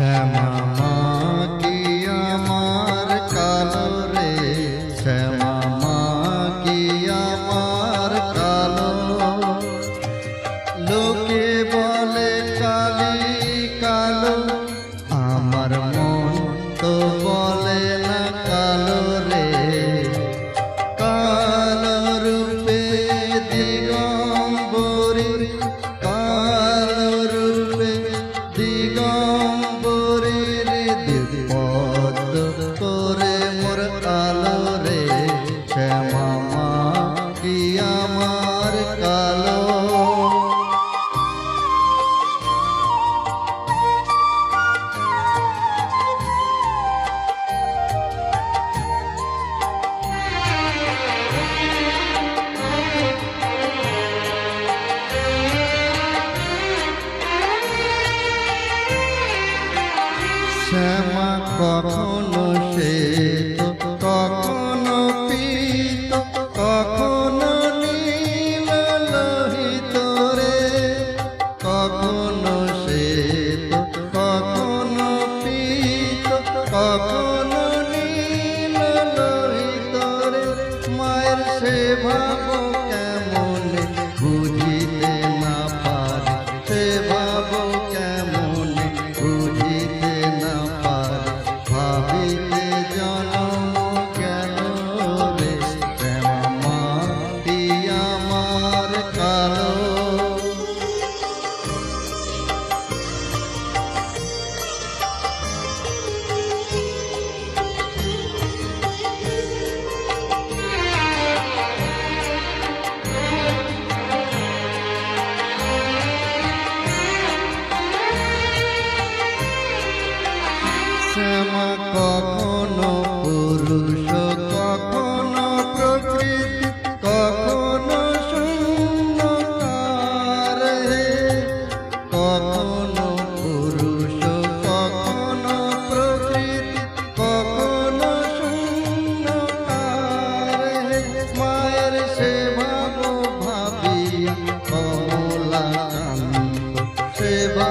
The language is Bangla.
শ্যামা মা কি আমার কালো রে, শ্যামা মা কি আমার কালো। লোকে বলে কালি কালো, আমার মন তো বলে না কালো রে। কালো রূপে দিগম্বরী, কালো রূপে দিগম্বরীর পদ্ম করে মোর আলো রে। শ্যামা মা কি আমার কালো। শ্যামা কখনো শ্বেত, কখনো পীত, কখনো নীল লোহিত রে। কখনো শ্বেত, কখনো পীত, কখনো নীল লোহিত রে। মায়ের সেবা কেমন বুঝিতে না পারে, সেবা কেমন বুঝিতে না পারে। ভাবিতে জনম কেন রে, শ্যামা মা কি আমার কালো। শ্যামা কখনো পুরুষ, কখনো প্রকৃতি, কখনো শূন্যকার হে। কখনো পুরুষ, কখনো প্রকৃতি, কখনো শূন্যকার হে। মায়ের সেবা ভাবিয়া কমলাকান্ত, সেবা